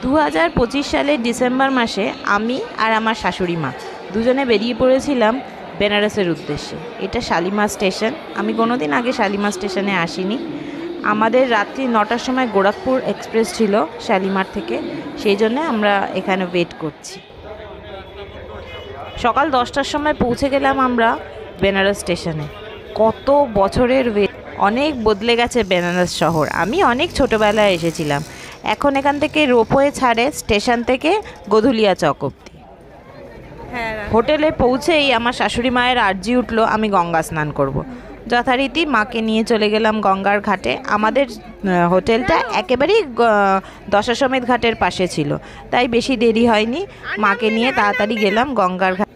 2025 সালের ডিসেম্বর মাসে আমি আর আমার শাশুড়ি মা দুজনে বেরিয়ে পড়েছিলাম বেনারসের উদ্দেশ্যে। এটা শালিমার স্টেশন। আমি কোনোদিন আগে শালিমার স্টেশনে আসিনি। আমাদের রাত্রি 9টার সময় গোরখপুর এক্সপ্রেস ছিল শালিমার থেকে, সেই জন্য আমরা এখানে ওয়েট করছি। সকাল 10টার সময় পৌঁছে গেলাম আমরা বেনারস স্টেশনে। কত বছরের ওয়েট, অনেক বদলে গেছে বেনারস শহর। আমি অনেক ছোটোবেলায় এসেছিলাম। এখন এখান থেকে রোপওয়ে ছাড়ে স্টেশন থেকে গধুলিয়া চক অবধি। হোটেলে পৌঁছেই আমার শাশুড়ি মায়ের আর্জি উঠলো আমি গঙ্গা স্নান করব। যথারীতি মাকে নিয়ে চলে গেলাম গঙ্গার ঘাটে। আমাদের হোটেলটা একেবারেই দশাশ্বমেধ ঘাটের পাশে ছিল, তাই বেশি দেরি হয়নি। মাকে নিয়ে তাড়াতাড়ি গেলাম গঙ্গার ঘাট।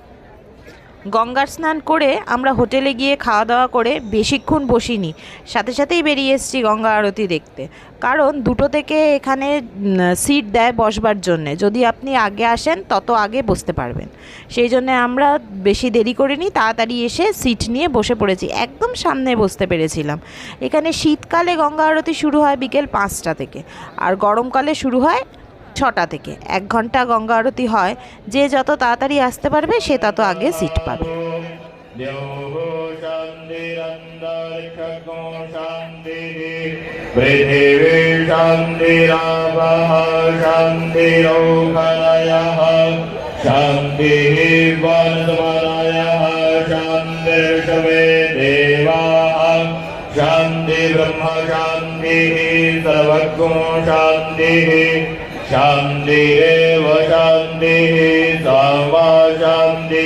গঙ্গার স্নান করে আমরা হোটেলে গিয়ে খাওয়া দাওয়া করে বেশিক্ষণ বসিনি, সাথে সাথেই বেরিয়ে এসেছি গঙ্গা আরতি দেখতে। কারণ 2টো থেকে এখানে সিট দেয় বসবার জন্যে, যদি আপনি আগে আসেন তত আগে বসতে পারবেন। সেই জন্যে আমরা বেশি দেরি করিনি, তাড়াতাড়ি এসে সিট নিয়ে বসে পড়েছি। একদম সামনে বসতে পেরেছিলাম। এখানে শীতকালে গঙ্গা আরতি শুরু হয় বিকেল 5টা থেকে, আর গরমকালে শুরু হয় 6টা থেকে। 1 ঘন্টা গঙ্গা আরতি হয়। যে যত তাড়াতাড়ি আসতে পারবে সে তত আগে সিট পাবে। शांति ब्रह्म शांति सर्वगुण शांति शांति एव शांति सर्वा शांति।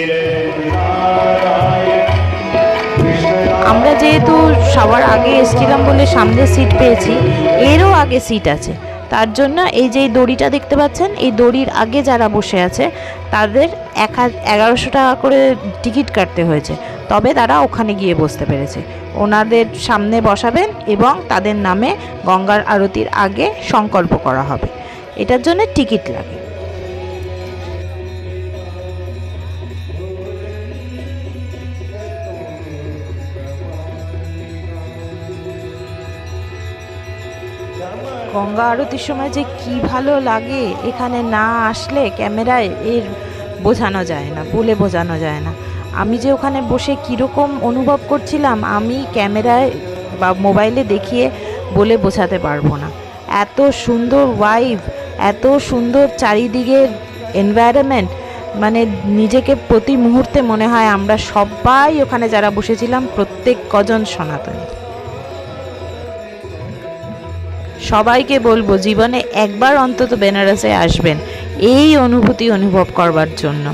আমরা যেহেতু সবার আগে এসেছিলাম বলে সামনে সিট পেয়েছি, এরও আগে সিট আছে। তার জন্য এই যে দড়িটা দেখতে পাচ্ছেন, এই দড়ির আগে যারা বসে আছে তাদের 1100 টাকা করে টিকিট কাটতে হয়েছে, তবে তারা ওখানে গিয়ে বসতে পেরেছে। ওনাদের সামনে বসাবেন এবং তাদের নামে গঙ্গার আরতির আগে সংকল্প করা হবে, এটার জন্য টিকিট লাগে। গঙ্গা আরতির সময় যে কি ভালো লাগে, এখানে না আসলে ক্যামেরায় এর বোঝানো যায় না, বলে বোঝানো যায় না। আমি যে ওখানে বসে কীরকম অনুভব করছিলাম, আমি ক্যামেরায় বা মোবাইলে দেখিয়ে বলে বোঝাতে পারবো না। এত সুন্দর ওয়াইভ, এত সুন্দর চারিদিকের এনভায়রনমেন্ট, মানে নিজেকে প্রতি মুহূর্তে মনে হয় আমরা সবাই ওখানে যারা বসেছিলাম প্রত্যেক কজন সনাতনী। সবাইকে বলবো জীবনে একবার অন্তত বেনারসে আসবেন এই অনুভূতি অনুভব করবার জন্য।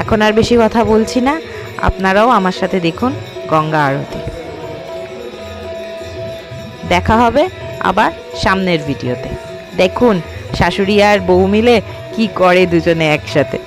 এখন আর বেশি কথা বলছি না, আপনারাও আমার সাথে দেখুন গঙ্গা আরতি। দেখা হবে আবার সামনের ভিডিওতে। দেখুন শাশুড়ি আর বউ মিলে কি করে দুজনে একসাথে।